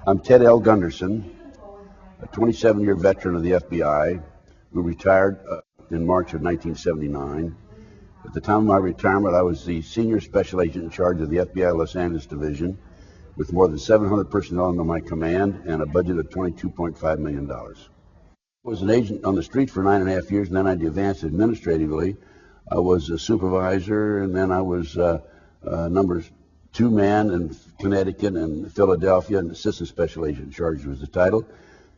I'm Ted L. Gunderson, a 27-year veteran of the FBI who retired in March of 1979. At the time of my retirement, I was the senior special agent in charge of the FBI Los Angeles Division with more than 700 personnel under my command and a budget of $22.5 million. I was an agent on the street for 9.5 years, and then I advanced administratively. I was a supervisor, and then I was number 2 man in Connecticut and Philadelphia, and assistant special agent in charge was the title.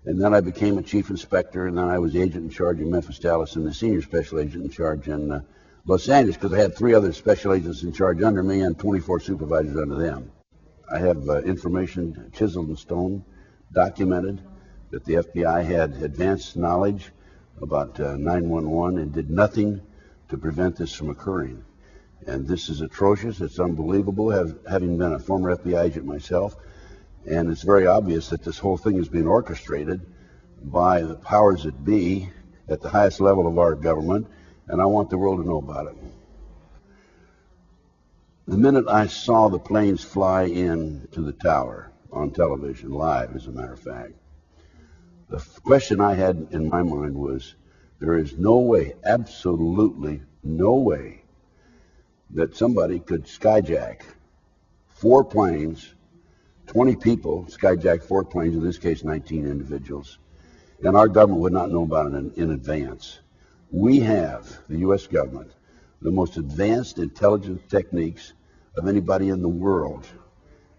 And then I became a chief inspector, and then I was the agent in charge in Memphis, Dallas, and the senior special agent in charge in Los Angeles, because I had 3 other special agents in charge under me and 24 supervisors under them. I have information chiseled in stone, documented, that the FBI had advanced knowledge about 911 and did nothing to prevent this from occurring. And this is atrocious. It's unbelievable, having been a former FBI agent myself. And it's very obvious that this whole thing is being orchestrated by the powers that be at the highest level of our government, and I want the world to know about it. The minute I saw the planes fly in to the tower on television, live as a matter of fact, the question I had in my mind was, there is no way, absolutely no way, that somebody could skyjack 4 planes, 20 people, skyjack 4 planes, in this case 19 individuals, and our government would not know about it in advance. We have, the U.S. government, the most advanced intelligence techniques of anybody in the world,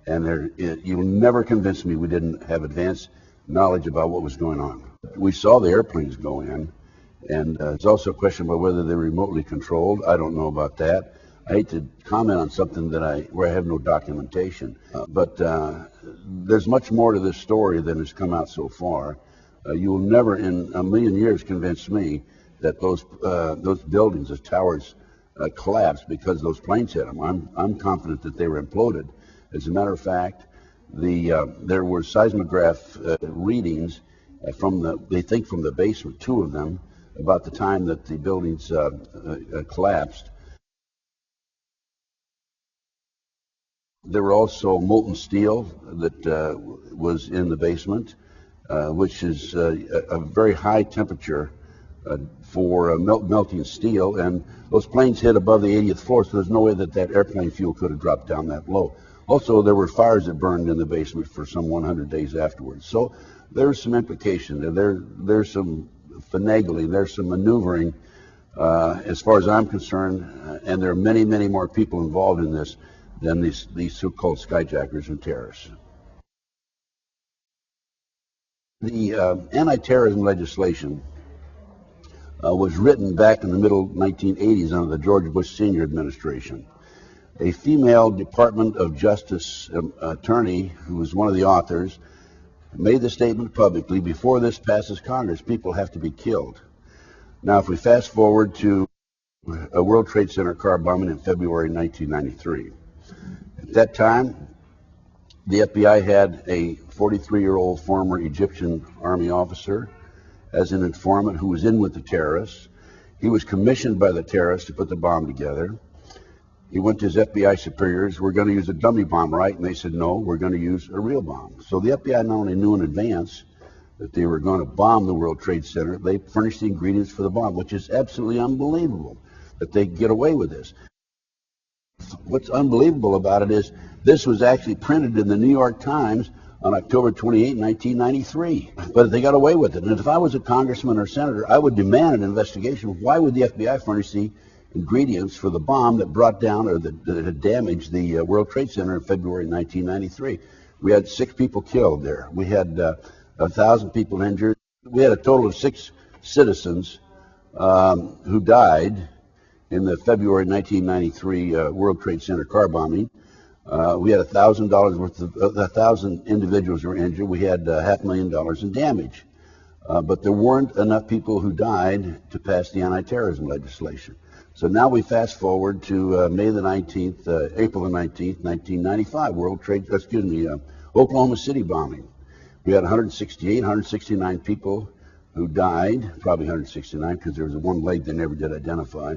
and you'll never convince me we didn't have advanced knowledge about what was going on. We saw the airplanes go in, and it's also a question about whether they're remotely controlled. I don't know about that. I hate to comment on something where I have no documentation, but there's much more to this story than has come out so far. You will never in a million years convince me that those buildings, those towers, collapsed because those planes hit them. I'm confident that they were imploded. As a matter of fact, there were seismograph readings they think from the basement, 2 of them, about the time that the buildings collapsed. There were also molten steel that was in the basement, which is a very high temperature for melting steel, and those planes hit above the 80th floor, so there's no way that airplane fuel could have dropped down that low. Also, there were fires that burned in the basement for some 100 days afterwards. So there's some implication. There's some finagling, there's some maneuvering, as far as I'm concerned, and there are many, many more people involved in this than these so-called skyjackers and terrorists. The anti-terrorism legislation was written back in the middle 1980s under the George Bush Sr. administration. A female Department of Justice attorney, who was one of the authors, made the statement publicly, before this passes Congress, people have to be killed. Now, if we fast forward to a World Trade Center car bombing in February 1993, at that time, the FBI had a 43-year-old former Egyptian army officer as an informant who was in with the terrorists. He was commissioned by the terrorists to put the bomb together. He went to his FBI superiors, we're going to use a dummy bomb, right? And they said, no, we're going to use a real bomb. So the FBI not only knew in advance that they were going to bomb the World Trade Center, they furnished the ingredients for the bomb, which is absolutely unbelievable that they get away with this. What's unbelievable about it is this was actually printed in the New York Times on October 28, 1993. But they got away with it. And if I was a congressman or senator, I would demand an investigation. Why would the FBI furnish the ingredients for the bomb that brought down or that had damaged the World Trade Center in February 1993? We had 6 people killed there. We had 1,000 people injured. We had a total of 6 citizens who died in the February 1993 World Trade Center car bombing. We had $1,000 worth of 1,000 individuals were injured. We had $500,000 in damage. But there weren't enough people who died to pass the anti-terrorism legislation. So now we fast forward to May the 19th, April the 19th, 1995, Oklahoma City bombing. We had 169 people who died, probably 169 because there was one leg they never did identify.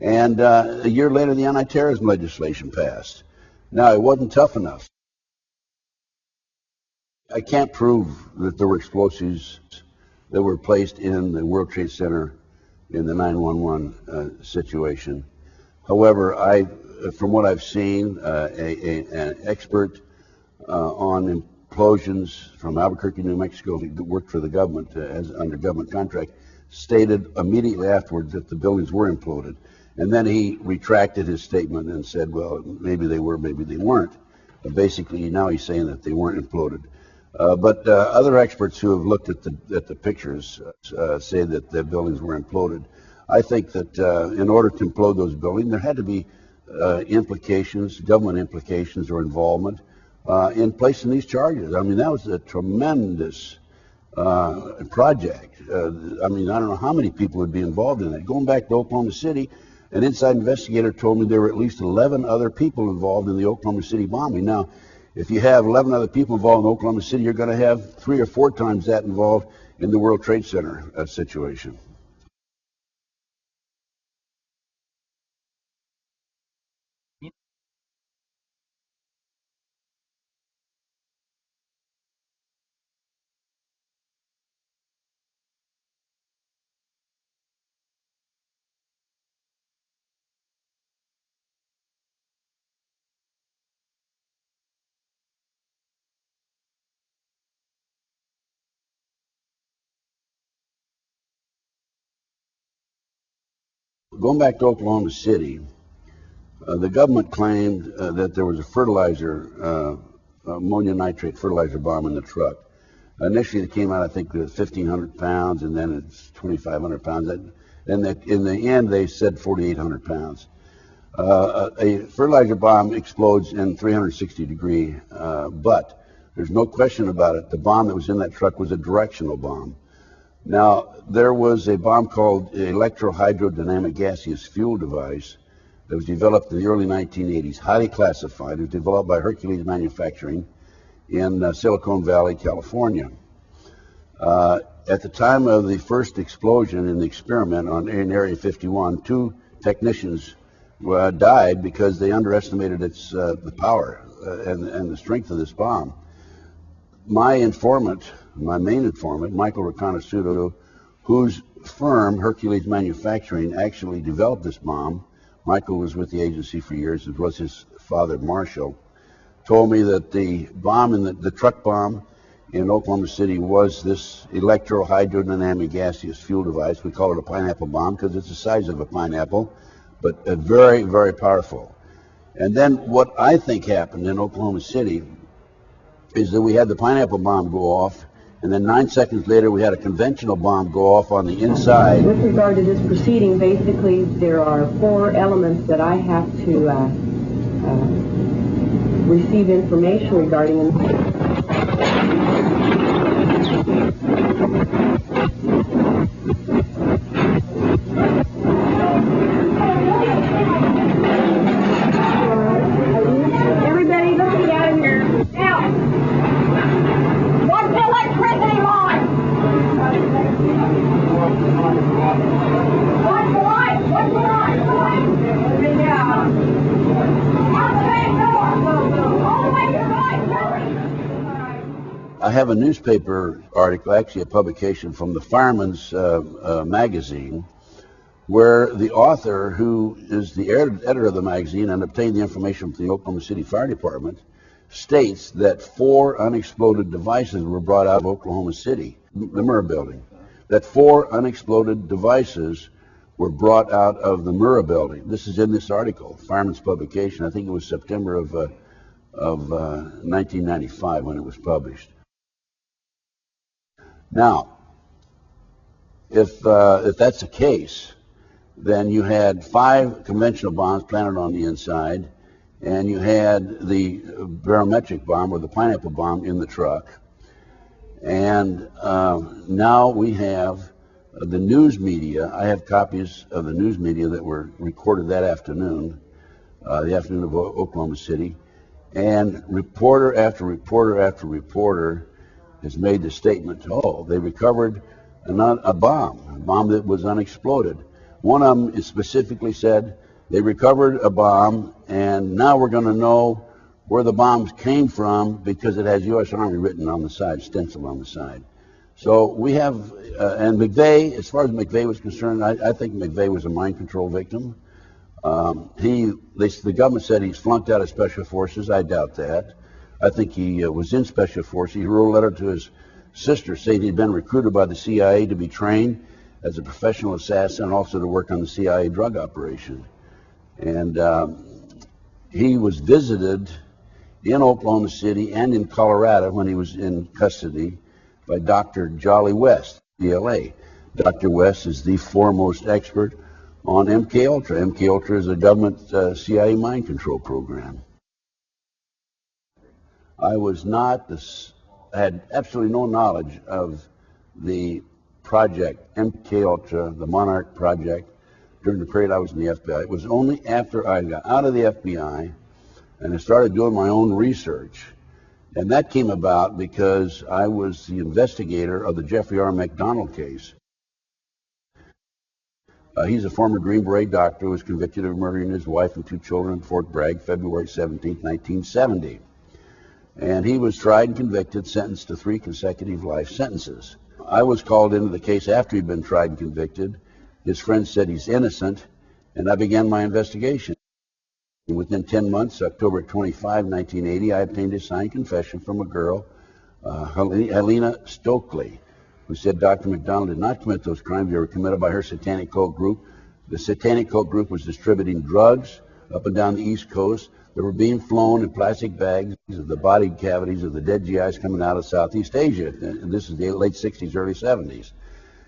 And a year later, the anti-terrorism legislation passed. Now, it wasn't tough enough. I can't prove that there were explosives that were placed in the World Trade Center in the 9/11 situation. However, from what I've seen, an expert on implosions from Albuquerque, New Mexico, who worked for the government under government contract, stated immediately afterwards that the buildings were imploded. And then he retracted his statement and said, well, maybe they were, maybe they weren't. Basically, now he's saying that they weren't imploded. But other experts who have looked at the pictures say that the buildings were imploded. I think that in order to implode those buildings, there had to be implications, government implications or involvement in placing these charges. I mean, that was a tremendous project. I mean, I don't know how many people would be involved in that. Going back to Oklahoma City, an inside investigator told me there were at least 11 other people involved in the Oklahoma City bombing. Now, if you have 11 other people involved in Oklahoma City, you're going to have 3 or 4 times that involved in the World Trade Center situation. Going back to Oklahoma City, the government claimed that there was a fertilizer, ammonium nitrate fertilizer bomb in the truck. Initially, it came out, I think, with 1,500 pounds, and then it's 2,500 pounds. And in the end, they said 4,800 pounds. A fertilizer bomb explodes in 360-degree, but there's no question about it. The bomb that was in that truck was a directional bomb. Now, there was a bomb called electrohydrodynamic gaseous fuel device that was developed in the early 1980s, highly classified. It was developed by Hercules Manufacturing in Silicon Valley, California. At the time of the first explosion in the experiment in Area 51, 2 technicians died because they underestimated the power and the strength of this bomb. My main informant, Michael Riconosciuto, whose firm, Hercules Manufacturing, actually developed this bomb. Michael was with the agency for years, as was his father, Marshall, told me that the bomb, the truck bomb in Oklahoma City, was this electrohydrodynamic gaseous fuel device. We call it a pineapple bomb because it's the size of a pineapple, but very, very powerful. And then what I think happened in Oklahoma City is that we had the pineapple bomb go off, and then 9 seconds later we had a conventional bomb go off on the inside. With regard to this proceeding, basically there are 4 elements that I have to receive information regarding. Everybody, let me out of here. Now, what's the electricity line? What's the light? What's the light? Yeah. Out the back door. All the way to the right, hurry. I have a newspaper article, actually a publication from the Fireman's magazine, where the author, who is the editor of the magazine and obtained the information from the Oklahoma City Fire Department, states that 4 unexploded devices were brought out of Oklahoma City, the Murrah building. That 4 unexploded devices were brought out of the Murrah building. This is in this article, Fireman's publication. I think it was September of 1995 when it was published. Now, if that's the case, then you had 5 conventional bombs planted on the inside, and you had the barometric bomb or the pineapple bomb in the truck. And now we have the news media. I have copies of the news media that were recorded that afternoon, the afternoon of Oklahoma City. And reporter after reporter after reporter has made the statement, oh, they recovered a bomb that was unexploded. One of them is specifically said, they recovered a bomb, and now we're going to know where the bombs came from because it has U.S. Army written on the side, stenciled on the side. So we have, and McVeigh, as far as McVeigh was concerned, I think McVeigh was a mind control victim. The government said he's flunked out of Special Forces. I doubt that. I think he was in Special Forces. He wrote a letter to his sister saying he'd been recruited by the CIA to be trained as a professional assassin and also to work on the CIA drug operation. And he was visited in Oklahoma City and in Colorado when he was in custody by Dr. Jolly West, DLA. Dr. West is the foremost expert on MK-Ultra. MK-Ultra is a government CIA mind control program. I was not, had absolutely no knowledge of the project, MK-Ultra, the Monarch project, during the period I was in the FBI. It was only after I got out of the FBI and I started doing my own research. And that came about because I was the investigator of the Jeffrey R. McDonald case. He's a former Green Beret doctor who was convicted of murdering his wife and 2 children in Fort Bragg, February 17, 1970. And he was tried and convicted, sentenced to 3 consecutive life sentences. I was called into the case after he'd been tried and convicted. His friends said he's innocent, and I began my investigation. Within 10 months, October 25, 1980, I obtained a signed confession from a girl, Helena Stokely, who said Dr. McDonald did not commit those crimes. They were committed by her satanic cult group. The satanic cult group was distributing drugs up and down the East Coast that were being flown in plastic bags of the body cavities of the dead GIs coming out of Southeast Asia. And this is the late 60s, early 70s.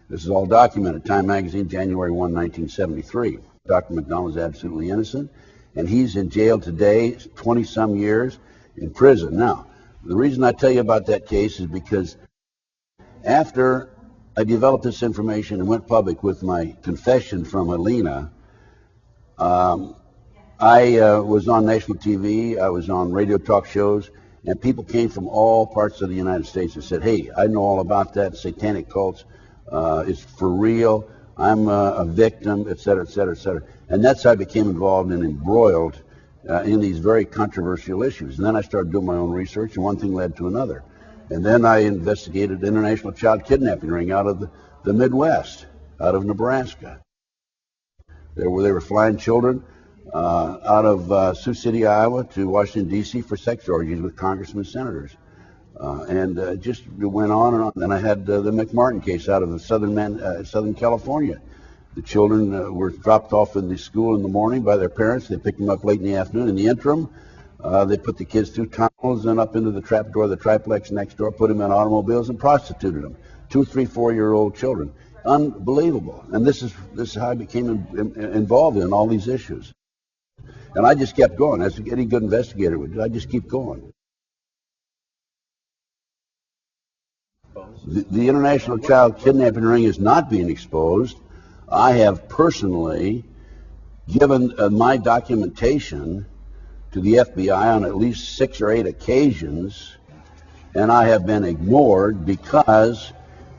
This is all documented. Time Magazine, January 1, 1973. Dr. McDonald is absolutely innocent, and he's in jail today, 20-some years in prison. Now, the reason I tell you about that case is because after I developed this information and went public with my confession from Helena, I was on national TV, I was on radio talk shows, and people came from all parts of the United States and said, hey, I know all about that, satanic cults, it's for real, I'm a victim, et cetera, et cetera, et cetera. And that's how I became involved and embroiled in these very controversial issues. And then I started doing my own research, and one thing led to another. And then I investigated the international child kidnapping ring out of the Midwest, out of Nebraska. They were flying children out of Sioux City, Iowa to Washington, D.C. for sex orgies with congressmen and senators. And just went on and on. Then I had the McMartin case out of Southern California. The children were dropped off in the school in the morning by their parents. They picked them up late in the afternoon. In the interim, they put the kids through tunnels and up into the trap door of the triplex next door, put them in automobiles and prostituted them. 2, 3, 4-year-old children. Unbelievable. And this is how I became involved in all these issues. And I just kept going, as any good investigator would do. I just keep going. The international child kidnapping ring is not being exposed. I have personally given my documentation to the FBI on at least 6 or 8 occasions, and I have been ignored because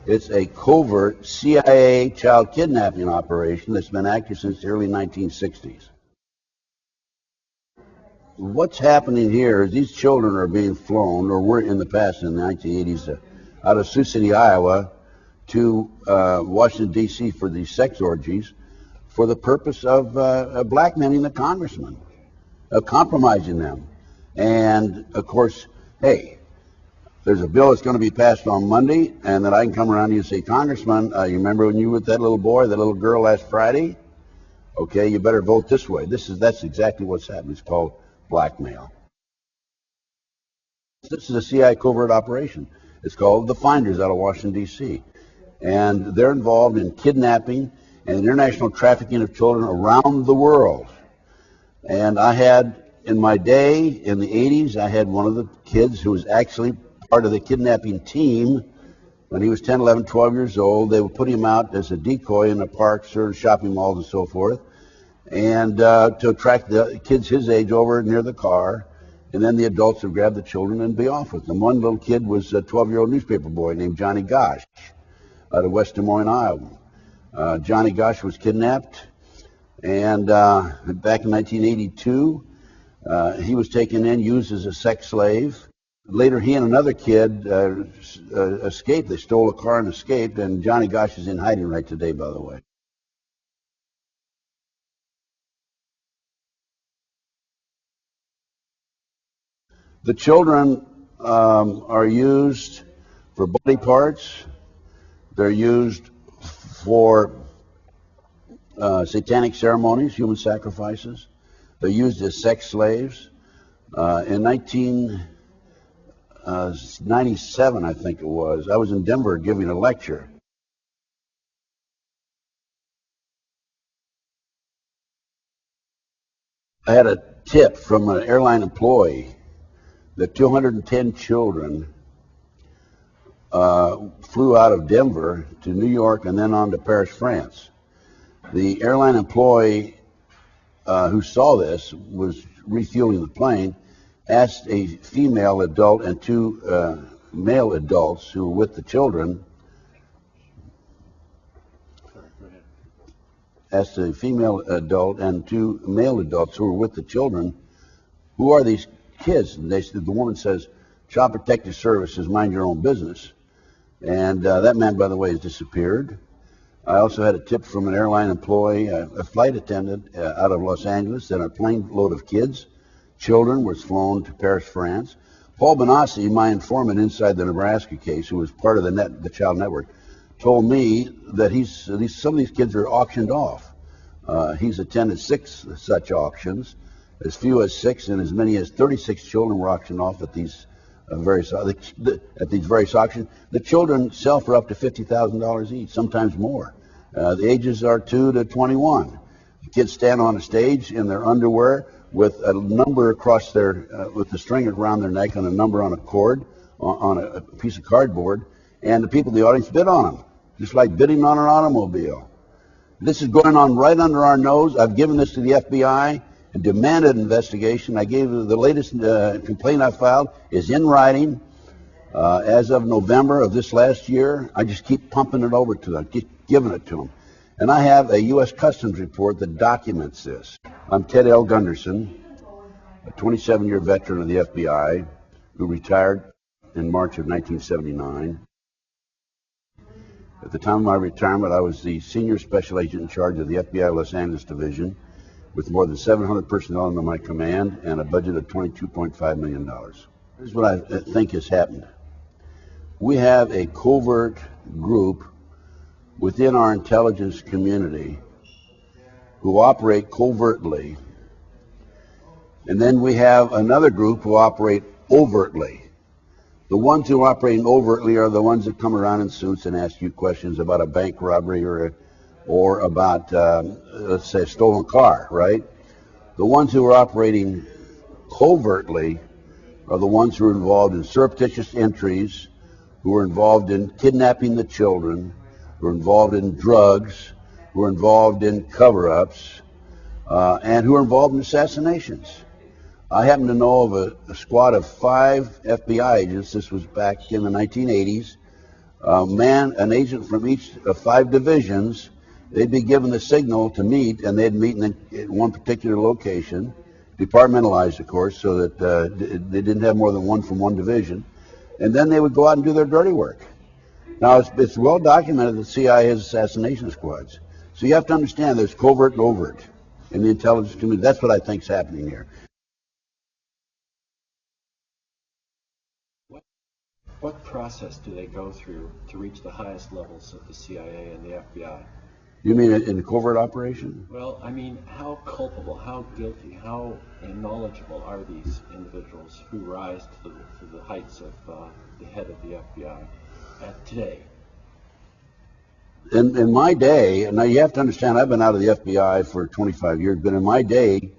it's a covert CIA child kidnapping operation that's been active since the early 1960s. What's happening here is these children are being flown, or were in the past in the 1980s, out of Sioux City, Iowa, to Washington, D.C. for these sex orgies for the purpose of blackmailing the congressmen, of compromising them. And, of course, hey, there's a bill that's going to be passed on Monday, and then I can come around to you and say, Congressman, you remember when you were with that little boy, that little girl last Friday? Okay, you better vote this way. That's exactly what's happening. It's called blackmail. This is a CIA covert operation. It's called the Finders out of Washington, D.C. And they're involved in kidnapping and international trafficking of children around the world. And I had, in my day, in the 80s, I had one of the kids who was actually part of the kidnapping team. When he was 10, 11, 12 years old, they would put him out as a decoy in the parks or shopping malls and so forth, and to attract the kids his age over near the car. And then the adults would grab the children and be off with them. One little kid was a 12-year-old newspaper boy named Johnny Gosh out of West Des Moines, Iowa. Johnny Gosh was kidnapped, and back in 1982, He was taken in, used as a sex slave. Later, he and another kid escaped. They stole a car and escaped, and Johnny Gosch is in hiding right today, by the way. The children are used for body parts. They're used for satanic ceremonies, human sacrifices. They're used as sex slaves. In 1997, I think it was, I was in Denver giving a lecture. I had a tip from an airline employee that 210 children flew out of Denver to New York and then on to Paris, France. The airline employee who saw this was refueling the plane, asked a female adult and two male adults who were with the children, asked a female adult and two male adults who were with the children, who are these kids? And the woman says, Child Protective Services, mind your own business. And that man, by the way, has disappeared. I also had a tip from an airline employee, a flight attendant out of Los Angeles, that a plane load of kids, children, was flown to Paris, France. Paul Benassi, my informant inside the Nebraska case, who was part of the Child Network, told me that some of these kids are auctioned off. He's attended 6 such auctions. As few as 6 and as many as 36 children were auctioned off at these various auctions. The children sell for up to $50,000 each, sometimes more. The ages are 2 to 21. The kids stand on a stage in their underwear with a number across with the string around their neck and a number on a cord, on a piece of cardboard, and the people in the audience bid on them, just like bidding on an automobile. This is going on right under our nose. I've given this to the FBI and demanded an investigation. I gave the latest complaint I filed is in writing as of November of this last year. I just keep pumping it over to them, keep giving it to them. And I have a U.S. Customs report that documents this. I'm Ted L. Gunderson, a 27-year veteran of the FBI who retired in March of 1979. At the time of my retirement, I was the senior special agent in charge of the FBI Los Angeles Division, with more than 700 personnel under my command and a budget of $22.5 million. Here's what I think has happened. We have a covert group within our intelligence community who operate covertly, and then we have another group who operate overtly. The ones who are operating overtly are the ones that come around in suits and ask you questions about a bank robbery or about, let's say, a stolen car, right? The ones who are operating covertly are the ones who are involved in surreptitious entries, who are involved in kidnapping the children, who are involved in drugs, who are involved in cover-ups, and who are involved in assassinations. I happen to know of a squad of 5 FBI agents. This was back in the 1980s. An agent from each of 5 divisions. They'd be given the signal to meet, and they'd meet in one particular location, departmentalized, of course, so that they didn't have more than one from one division. And then they would go out and do their dirty work. Now, it's well documented that CIA has assassination squads. So you have to understand there's covert and overt in the intelligence community. That's what I think is happening here. What process do they go through to reach the highest levels of the CIA and the FBI? You mean in a covert operation? Well, I mean, how culpable, how guilty, how knowledgeable are these individuals who rise to the heights of the head of the FBI today? In my day, now you have to understand, I've been out of the FBI for 25 years, but in my day,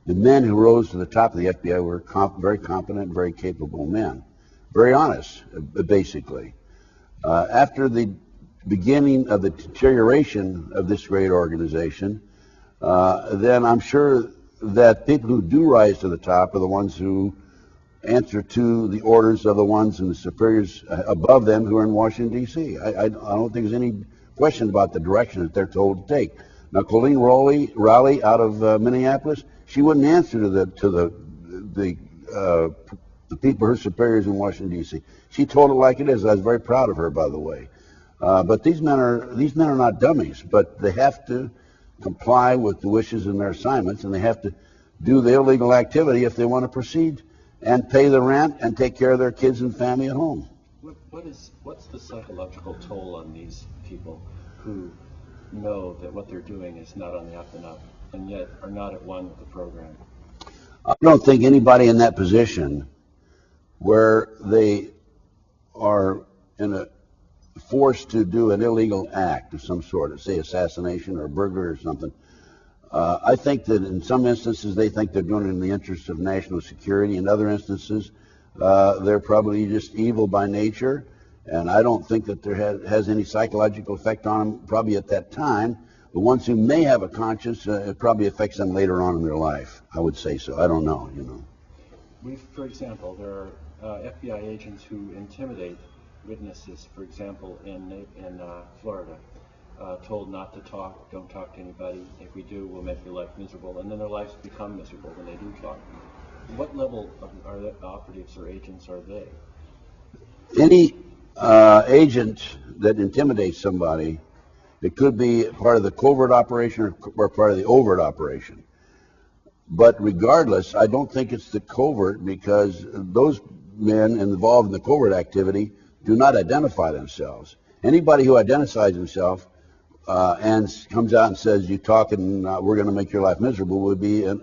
the men who rose to the top of the FBI were very competent, very capable men. Very honest, basically. After the beginning of the deterioration of this great organization, then I'm sure that people who do rise to the top are the ones who answer to the orders of the ones and the superiors above them who are in Washington, D.C. I don't think there's any question about the direction that they're told to take. Now, Colleen Rowley out of Minneapolis, she wouldn't answer to the people, her superiors in Washington D.C. She told it like it is. I was very proud of her, by the way. But these men are not dummies, but they have to comply with the wishes in their assignments, and they have to do the illegal activity if they want to proceed and pay the rent and take care of their kids and family at home. What's the psychological toll on these people who know that what they're doing is not on the up and up, and yet are not at one with the program? I don't think anybody in that position where they are forced to do an illegal act of some sort, say assassination or burglary or something. I think that in some instances they think they're doing it in the interest of national security. In other instances, they're probably just evil by nature, and I don't think that there has any psychological effect on them probably at that time. The ones who may have a conscience, it probably affects them later on in their life. I would say so. I don't know, you know. For example, there are FBI agents who intimidate witnesses. For example, in Florida, told not to talk, don't talk to anybody. If we do, we'll make your life miserable, and then their lives become miserable when they do talk. What level of operatives or agents are they? Any agent that intimidates somebody, it could be part of the covert operation or part of the overt operation. But regardless, I don't think it's the covert, because those men involved in the covert activity do not identify themselves. Anybody who identifies himself and comes out and says, you talk and we're going to make your life miserable, would be an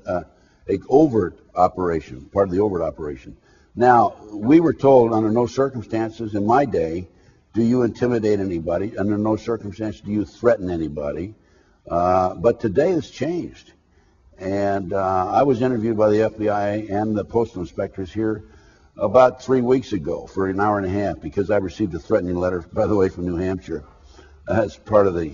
overt operation, part of the overt operation. Now, we were told under no circumstances in my day do you intimidate anybody, under no circumstance do you threaten anybody. But today it's changed. And I was interviewed by the FBI and the postal inspectors here about 3 weeks ago for an hour and a half, because I received a threatening letter, by the way, from New Hampshire. That's part of the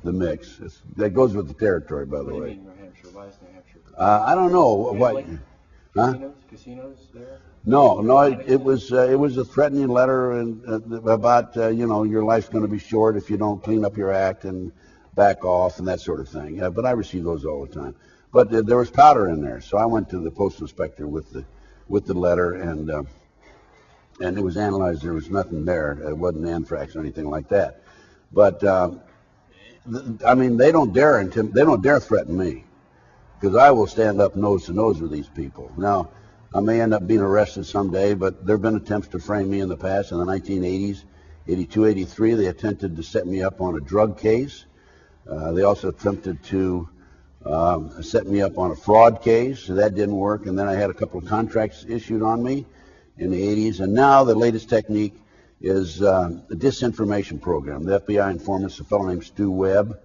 mix. That goes with the territory, by the way. What do you mean New Hampshire? Why is New Hampshire? I don't know. Casinos there? No, it was a threatening letter about your life's going to be short if you don't clean up your act and back off and that sort of thing. But I receive those all the time. But there was powder in there, so I went to the postal inspector with the letter, and it was analyzed. There was nothing there. It wasn't anthrax or anything like that. But I mean, they don't dare threaten me, because I will stand up nose to nose with these people. Now, I may end up being arrested someday, but there have been attempts to frame me in the past. In the 1980s, 82, 83, they attempted to set me up on a drug case. They also attempted to set me up on a fraud case. So that didn't work. And then I had a couple of contracts issued on me in the 80s. And now the latest technique is a disinformation program. The FBI informants a fellow named Stu Webb.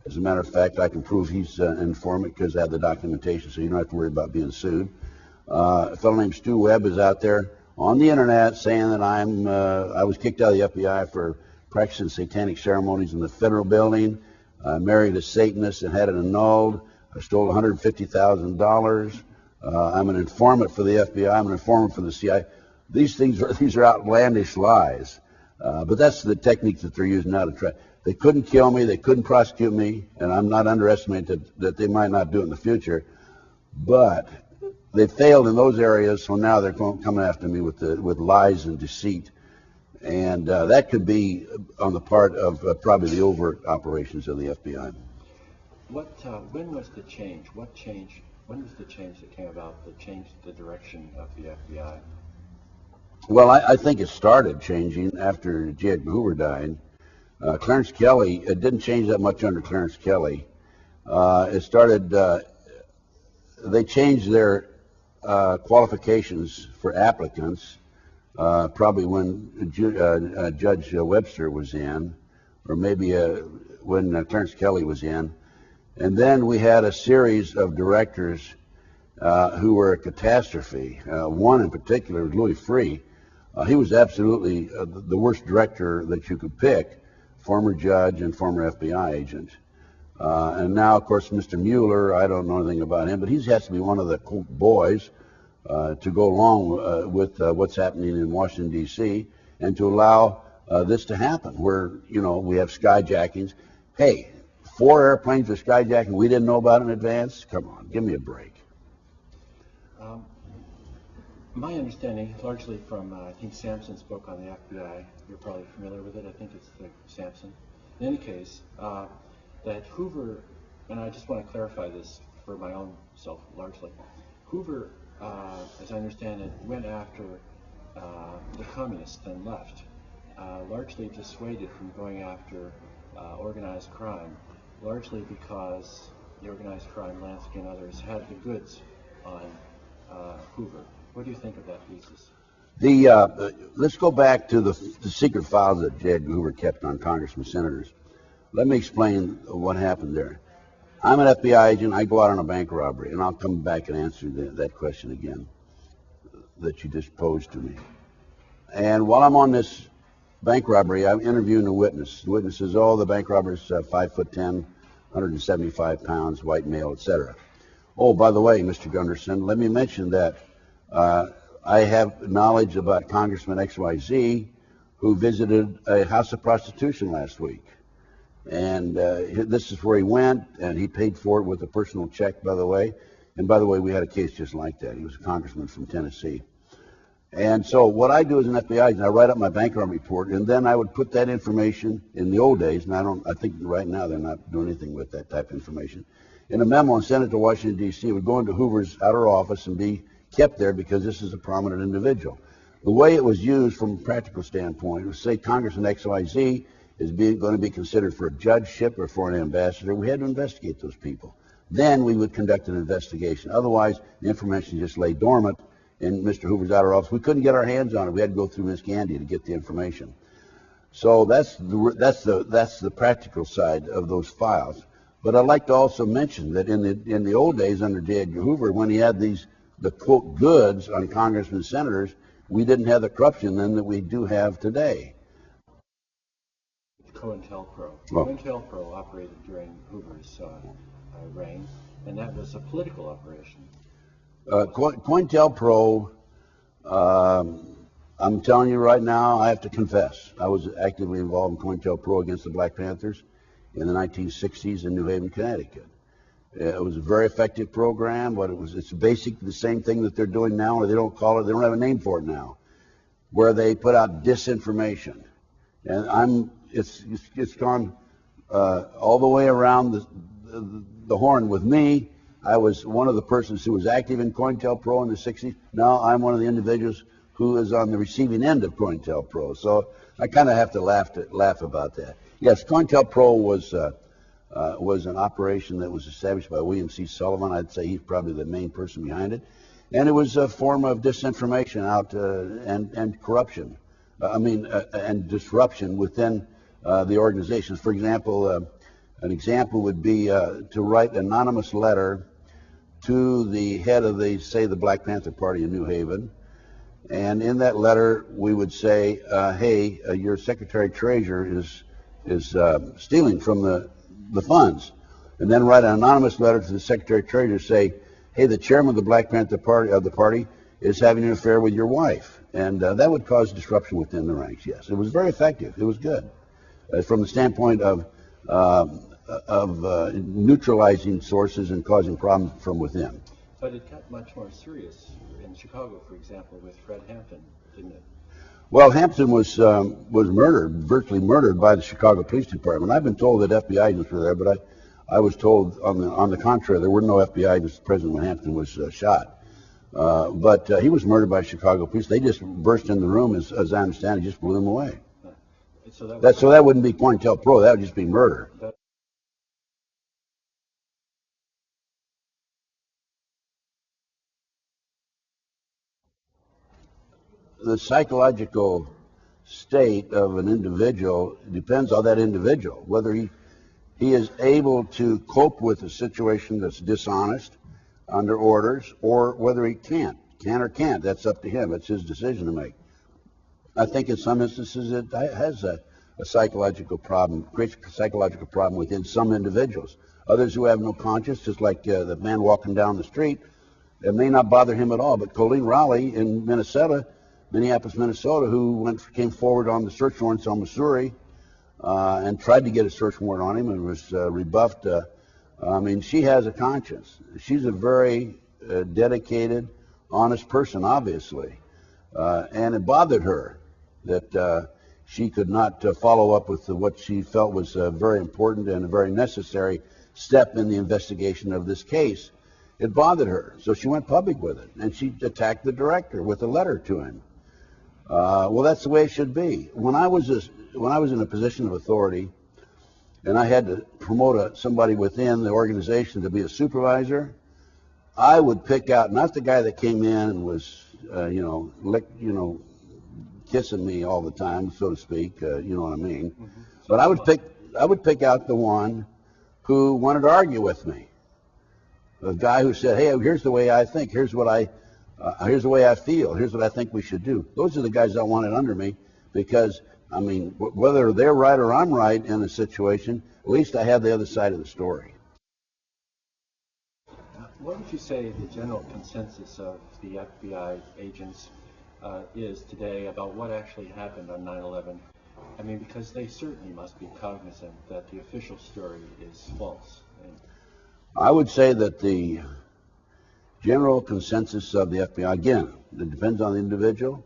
As a matter of fact, I can prove he's an informant because I have the documentation, so you don't have to worry about being sued. A fellow named Stu Webb is out there on the internet saying that I was kicked out of the FBI for practicing satanic ceremonies in the federal building. I married a Satanist and had it annulled. I stole $150,000. I'm an informant for the FBI. I'm an informant for the CIA. These are outlandish lies. But that's the technique that they're using now to try. They couldn't kill me. They couldn't prosecute me. And I'm not underestimating that they might not do it in the future. But they failed in those areas, so now they're coming after me with lies and deceit. And that could be on the part of probably the overt operations of the FBI. When was the change? When was the change that came about that changed the direction of the FBI? Well, I think it started changing after J. Edgar Hoover died. Clarence Kelly, it didn't change that much under Clarence Kelly. It started, they changed their qualifications for applicants probably when Judge Webster was in, or maybe when Clarence Kelly was in. And then we had a series of directors who were a catastrophe. One in particular was Louis Freeh. He was absolutely the worst director that you could pick, former judge and former FBI agent. And now, of course, Mr. Mueller, I don't know anything about him, but he has to be one of the boys to go along with what's happening in Washington, D.C., and to allow this to happen, where, we have skyjackings. Hey, 4 airplanes are skyjacking. We didn't know about it in advance? Come on, give me a break. My understanding, largely from I think Sampson's book on the FBI, you're probably familiar with it. I think it's the Sampson. In any case, that Hoover, and I just want to clarify this for my own self largely. Hoover, as I understand it, went after the communists and left, largely dissuaded from going after organized crime, largely because the organized crime, Lansky and others, had the goods on Hoover. What do you think of that thesis? Let's go back to the secret files that J. Edgar Hoover kept on congressmen and senators. Let me explain what happened there. I'm an FBI agent. I go out on a bank robbery, and I'll come back and answer that question again that you just posed to me. And while I'm on this bank robbery, I'm interviewing a witness. The witness says, "Oh, the bank robber's 5'10", 175 pounds, white male, etc." Oh, by the way, Mr. Gunderson, let me mention that I have knowledge about Congressman XYZ who visited a house of prostitution last week. And this is where he went, and he paid for it with a personal check, by the way. And by the way, we had a case just like that. He was a congressman from Tennessee. And so what I do as an FBI agent, I write up my bank robbery report, and then I would put that information in the old days, and I think right now they're not doing anything with that type of information, in a memo and send it to Washington, D.C. It would go into Hoover's outer office and be kept there because this is a prominent individual. The way it was used from a practical standpoint was, say Congressman XYZ is going to be considered for a judgeship or for an ambassador. We had to investigate those people. Then we would conduct an investigation. Otherwise, the information just lay dormant in Mr. Hoover's outer office. We couldn't get our hands on it. We had to go through Ms. Gandy to get the information. So that's the practical side of those files. But I'd like to also mention that in the old days under J. Edgar Hoover, when he had the quote goods on congressmen and senators, we didn't have the corruption then that we do have today. COINTELPRO. Oh. COINTELPRO operated during Hoover's reign, and that was a political operation. COINTELPRO, I'm telling you right now, I have to confess, I was actively involved in COINTELPRO against the Black Panthers in the 1960s in New Haven, Connecticut. It was a very effective program, but it's basically the same thing that they're doing now, or they don't have a name for it now, where they put out disinformation. And it's gone all the way around the horn with me. I was one of the persons who was active in COINTELPRO in the 60s. Now I'm one of the individuals who is on the receiving end of COINTELPRO. So I kind of have to laugh about that. Yes, COINTELPRO was an operation that was established by William C. Sullivan. I'd say he's probably the main person behind it. And it was a form of disinformation and corruption. And disruption within the organizations. For example, an example would be to write an anonymous letter to the head of the Black Panther Party in New Haven. And in that letter, we would say, hey, your Secretary Treasurer is stealing from the funds. And then write an anonymous letter to the Secretary Treasurer, say, hey, the chairman of the Black Panther Party is having an affair with your wife. And that would cause disruption within the ranks, yes. It was very effective. It was good. From the standpoint of neutralizing sources and causing problems from within. But it got much more serious in Chicago, for example, with Fred Hampton, didn't it? Well, Hampton was murdered, virtually murdered by the Chicago Police Department. I've been told that FBI agents were there, but I was told on the contrary, there were no FBI agents present when Hampton was shot. But he was murdered by Chicago police. They just burst in the room, as I understand it, just blew him away. So that wouldn't be COINTELPRO. That would just be murder. The psychological state of an individual depends on that individual, whether he is able to cope with a situation that's dishonest under orders, or whether he can or can't. That's up to him. It's his decision to make. I think in some instances it has a psychological problem, creates a psychological problem within some individuals. Others who have no conscience, just like the man walking down the street, it may not bother him at all. But Colleen Rowley in Minneapolis, Minnesota, who came forward on the search warrants on Missouri and tried to get a search warrant on him and was rebuffed. She has a conscience. She's a very dedicated, honest person, obviously. And it bothered her that she could not follow up with what she felt was a very important and a very necessary step in the investigation of this case. It bothered her, so she went public with it, and she attacked the director with a letter to him. Well, that's the way it should be. When I was in a position of authority, and I had to promote somebody within the organization to be a supervisor, I would pick out not the guy that came in and was, kissing me all the time, so to speak. You know what I mean? Mm-hmm. But I would pick out the one who wanted to argue with me. The guy who said, "Hey, here's the way I think. Here's the way I feel. Here's what I think we should do." Those are the guys I wanted under me, because I mean, whether they're right or I'm right in a situation, at least I have the other side of the story. What would you say the general consensus of the FBI agents is today about what actually happened on 9/11? I mean, because they certainly must be cognizant that the official story is false. I would say that the general consensus of the FBI, again, it depends on the individual.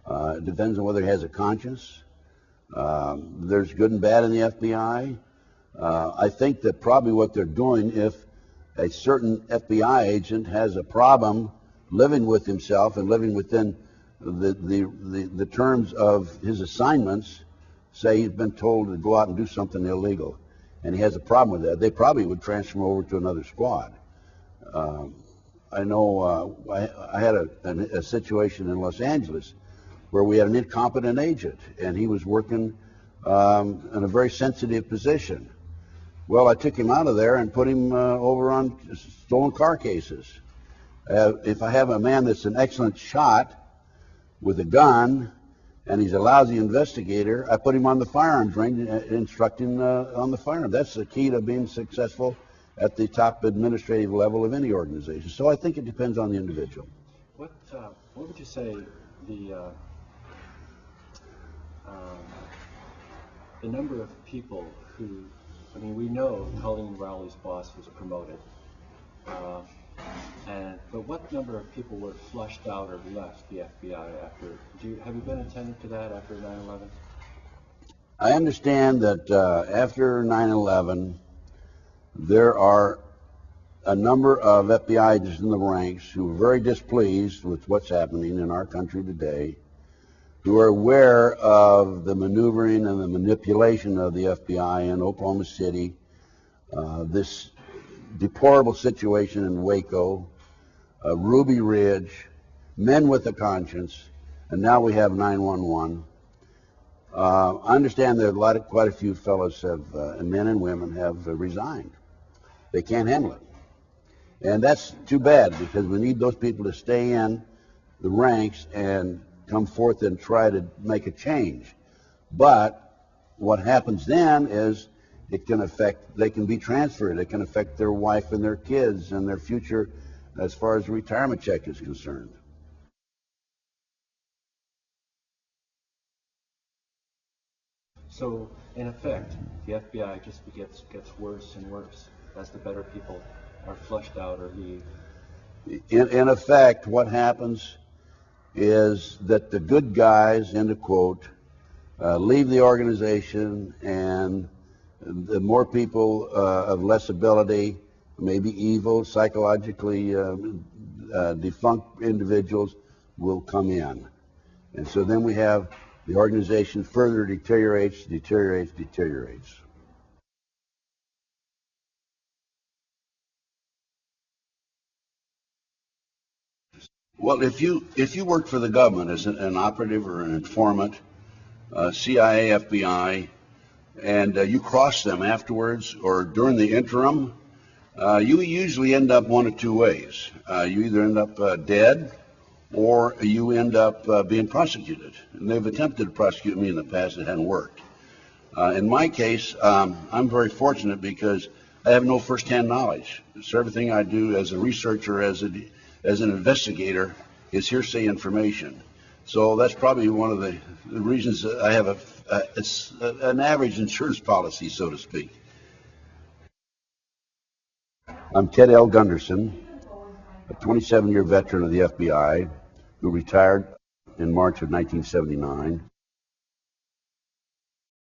It depends on whether he has a conscience. There's good and bad in the FBI. I think that probably what they're doing, if a certain FBI agent has a problem living with himself and living within the terms of his assignments, say he's been told to go out and do something illegal, and he has a problem with that, they probably would transfer him over to another squad. I know I had a situation in Los Angeles where we had an incompetent agent, and he was working in a very sensitive position. Well, I took him out of there and put him over on stolen car cases. If I have a man that's an excellent shot with a gun, and he's a lousy investigator, I put him on the firearms range and instruct him on the firearm. That's the key to being successful at the top administrative level of any organization. So I think it depends on the individual. What would you say the number of people who, I mean, we know Colleen Rowley's boss was promoted, but what number of people were flushed out or left the FBI after? Have you been attending to that after 9/11? I understand that after 9/11, there are a number of FBI agents in the ranks who are very displeased with what's happening in our country today, who are aware of the maneuvering and the manipulation of the FBI in Oklahoma City, this deplorable situation in Waco, Ruby Ridge, men with a conscience, and now we have 9/11. I understand that quite a few fellows and men and women have resigned. They can't handle it. And that's too bad, because we need those people to stay in the ranks and come forth and try to make a change. But what happens then is they can be transferred. It can affect their wife and their kids and their future as far as the retirement check is concerned. So, in effect, the FBI just gets worse and worse as the better people are flushed out or leave. In effect, what happens is that the good guys, end of quote, leave the organization, and the more people of less ability, maybe evil, psychologically defunct individuals will come in. And so then we have the organization further deteriorates. Well, if you work for the government as an operative or an informant, CIA, FBI, and you cross them afterwards or during the interim, you usually end up one of two ways. You either end up dead, or you end up being prosecuted. And they've attempted to prosecute me in the past. It hadn't worked. In my case, I'm very fortunate because I have no first-hand knowledge. So everything I do as a researcher, as an investigator, is hearsay information. So that's probably one of the reasons that I have it's an average insurance policy, so to speak. I'm Ted L. Gunderson. a 27-year veteran of the FBI who retired in March of 1979.